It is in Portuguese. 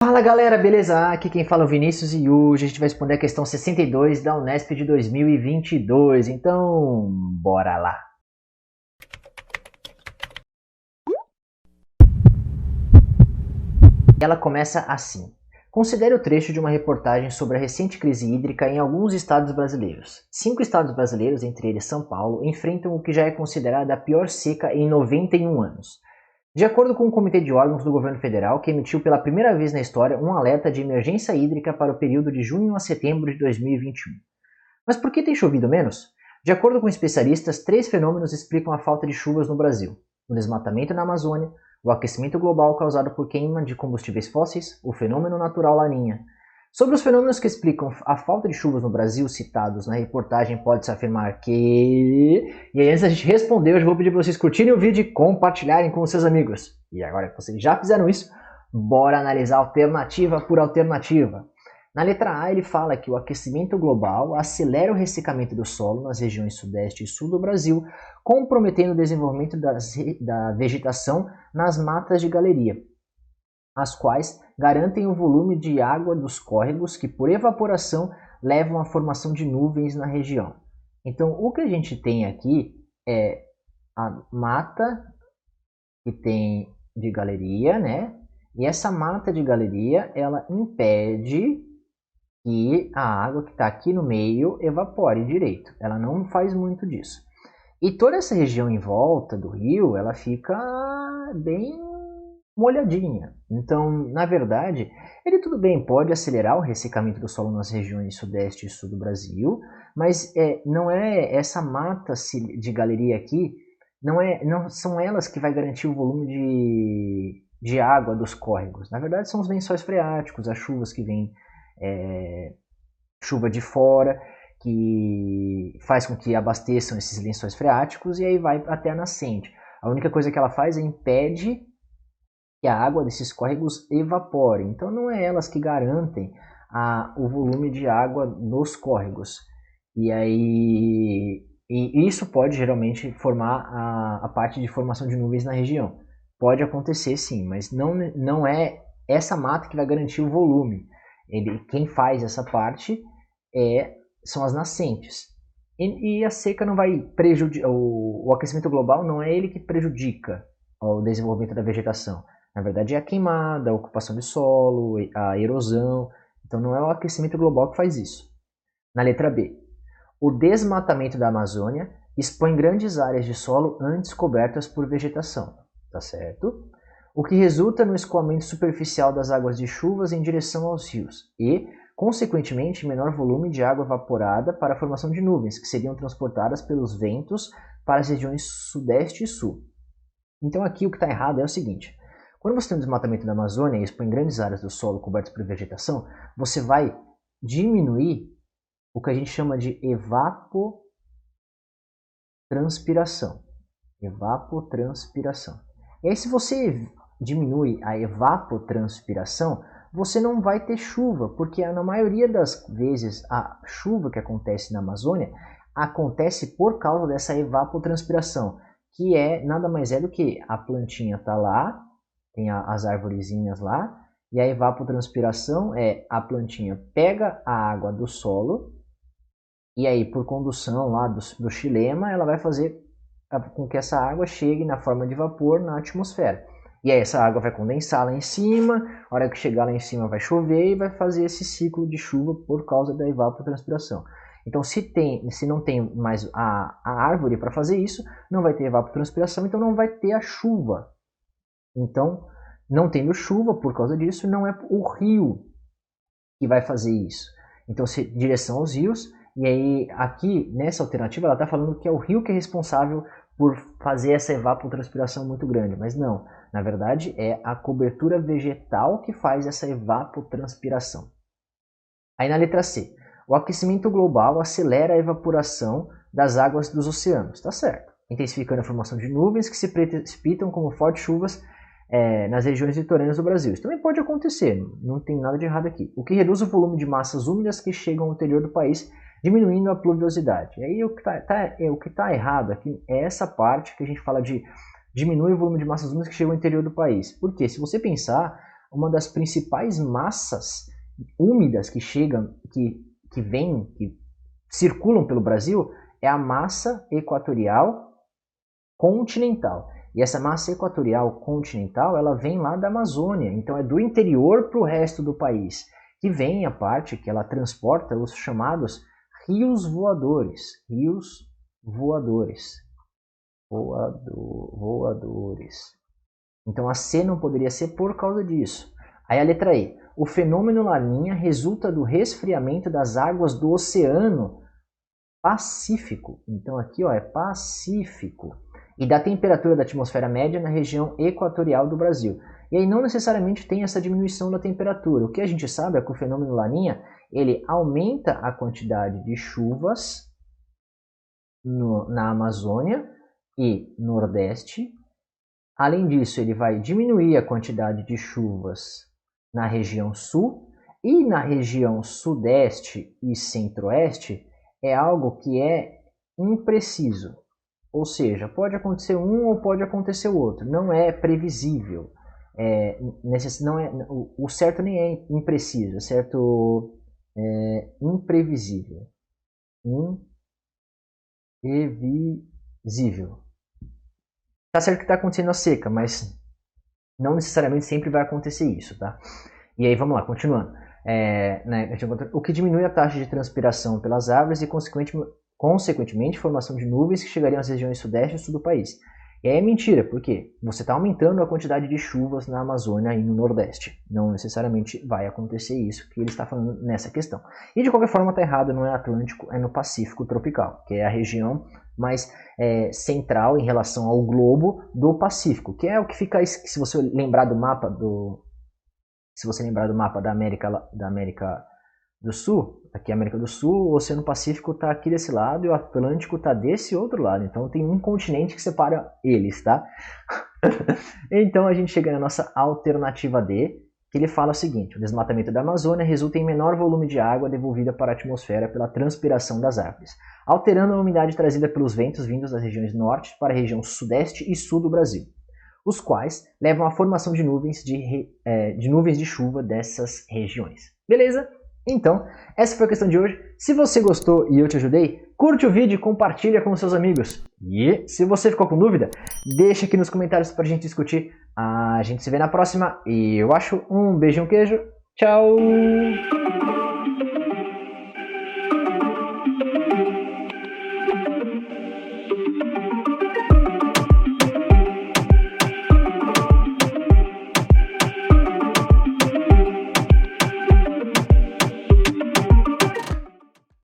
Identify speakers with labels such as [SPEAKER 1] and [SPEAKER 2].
[SPEAKER 1] Fala galera, beleza? Aqui quem fala é o Vinícius e hoje a gente vai responder a questão 62 da Unesp de 2022. Então, bora lá! Ela começa assim. Considere o trecho de uma reportagem sobre a recente crise hídrica em alguns estados brasileiros. 5 estados brasileiros, entre eles São Paulo, enfrentam o que já é considerada a pior seca em 91 anos. De acordo com o Comitê de Órgãos do Governo Federal, que emitiu pela primeira vez na história um alerta de emergência hídrica para o período de junho a setembro de 2021. Mas por que tem chovido menos? De acordo com especialistas, 3 fenômenos explicam a falta de chuvas no Brasil: o desmatamento na Amazônia, o aquecimento global causado por queima de combustíveis fósseis, o fenômeno natural Laninha. Sobre os fenômenos que explicam a falta de chuvas no Brasil citados na reportagem, pode-se afirmar que... E aí, antes da gente responder, eu vou pedir para vocês curtirem o vídeo e compartilharem com os seus amigos. E agora que vocês já fizeram isso, bora analisar alternativa por alternativa. Na letra A, ele fala que o aquecimento global acelera o ressecamento do solo nas regiões sudeste e sul do Brasil, comprometendo o desenvolvimento da vegetação nas matas de galeria, as quais garantem o volume de água dos córregos que, por evaporação, levam à formação de nuvens na região. Então, o que a gente tem aqui é a mata que tem de galeria, né? E essa mata de galeria, ela impede que a água que está aqui no meio evapore direito. Ela não faz muito disso. E toda essa região em volta do rio, ela fica bem molhadinha. Então, na verdade, ele tudo bem pode acelerar o ressecamento do solo nas regiões sudeste e sul do Brasil, mas não é essa mata de galeria aqui, não são elas que vai garantir o volume de água dos córregos. Na verdade, são os lençóis freáticos, as chuvas que vêm, chuva de fora, que faz com que abasteçam esses lençóis freáticos e aí vai até a nascente. A única coisa que ela faz é impede que a água desses córregos evapore. Então não é elas que garantem o volume de água nos córregos. E isso pode geralmente formar a parte de formação de nuvens na região. Pode acontecer sim, mas não é essa mata que vai garantir o volume. Quem faz essa parte são as nascentes. E a seca não vai prejudicar, o aquecimento global não é ele que prejudica o desenvolvimento da vegetação. Na verdade é a queimada, a ocupação de solo, a erosão. Então não é o aquecimento global que faz isso. Na letra B, o desmatamento da Amazônia expõe grandes áreas de solo antes cobertas por vegetação. Tá certo? O que resulta no escoamento superficial das águas de chuvas em direção aos rios e, consequentemente, menor volume de água evaporada para a formação de nuvens, que seriam transportadas pelos ventos para as regiões sudeste e sul. Então aqui o que está errado é o seguinte: quando você tem um desmatamento da Amazônia e expõe grandes áreas do solo cobertas por vegetação, você vai diminuir o que a gente chama de evapotranspiração. Evapotranspiração. E aí, se você diminui a evapotranspiração, você não vai ter chuva, porque na maioria das vezes a chuva que acontece na Amazônia acontece por causa dessa evapotranspiração, que nada mais é do que a plantinha está lá, tem as arvorezinhas lá, e a evapotranspiração é a plantinha pega a água do solo, e aí por condução lá do xilema, ela vai fazer com que essa água chegue na forma de vapor na atmosfera. E aí essa água vai condensar lá em cima, a hora que chegar lá em cima vai chover e vai fazer esse ciclo de chuva por causa da evapotranspiração. Então se não tem mais a árvore para fazer isso, não vai ter evapotranspiração, então não vai ter a chuva. Então, não tendo chuva por causa disso, não é o rio que vai fazer isso. Então, direção aos rios. E aí, aqui, nessa alternativa, ela está falando que é o rio que é responsável por fazer essa evapotranspiração muito grande. Mas não, na verdade, é a cobertura vegetal que faz essa evapotranspiração. Aí na letra C, o aquecimento global acelera a evaporação das águas dos oceanos. Tá certo. Intensificando a formação de nuvens que se precipitam como fortes chuvas nas regiões litorâneas do Brasil. Isso também pode acontecer, não tem nada de errado aqui. O que reduz o volume de massas úmidas que chegam ao interior do país, diminuindo a pluviosidade. E aí o que está errado aqui é essa parte que a gente fala de diminui o volume de massas úmidas que chegam ao interior do país. Porque se você pensar, uma das principais massas úmidas que chegam, que vêm, que circulam pelo Brasil, é a massa equatorial continental. E essa massa equatorial continental, ela vem lá da Amazônia, então é do interior para o resto do país, que vem a parte que ela transporta os chamados rios voadores. Rios voadores. Voadores. Então a C não poderia ser por causa disso. Aí a letra E. O fenômeno Laninha resulta do resfriamento das águas do Oceano Pacífico. Então aqui ó, é Pacífico. E da temperatura da atmosfera média na região equatorial do Brasil. E aí não necessariamente tem essa diminuição da temperatura. O que a gente sabe é que o fenômeno Laninha, ele aumenta a quantidade de chuvas na Amazônia e Nordeste. Além disso, ele vai diminuir a quantidade de chuvas na região Sul. E na região Sudeste e Centro-Oeste é algo que é impreciso. Ou seja, pode acontecer um ou pode acontecer o outro. Não é previsível. O certo nem é impreciso. O certo é imprevisível. Imprevisível. Tá certo que está acontecendo a seca, mas não necessariamente sempre vai acontecer isso, tá? E aí vamos lá, continuando. O que diminui a taxa de transpiração pelas árvores e consequentemente formação de nuvens que chegariam às regiões sudeste e sul do país. E aí é mentira, por quê? Você está aumentando a quantidade de chuvas na Amazônia e no Nordeste. Não necessariamente vai acontecer isso que ele está falando nessa questão. E de qualquer forma está errado, não é Atlântico, é no Pacífico tropical, que é a região mais central em relação ao globo do Pacífico, que é o que fica, se você lembrar do mapa da América do Sul, aqui é a América do Sul, o Oceano Pacífico está aqui desse lado e o Atlântico está desse outro lado. Então tem um continente que separa eles, tá? Então a gente chega na nossa alternativa D, que ele fala o seguinte: o desmatamento da Amazônia resulta em menor volume de água devolvida para a atmosfera pela transpiração das árvores, alterando a umidade trazida pelos ventos vindos das regiões norte para a região sudeste e sul do Brasil, os quais levam à formação de nuvens de chuva dessas regiões. Beleza? Então, essa foi a questão de hoje. Se você gostou e eu te ajudei, curte o vídeo e compartilha com seus amigos. E se você ficou com dúvida, deixa aqui nos comentários pra gente discutir. A gente se vê na próxima e eu acho um beijo e um queijo. Tchau!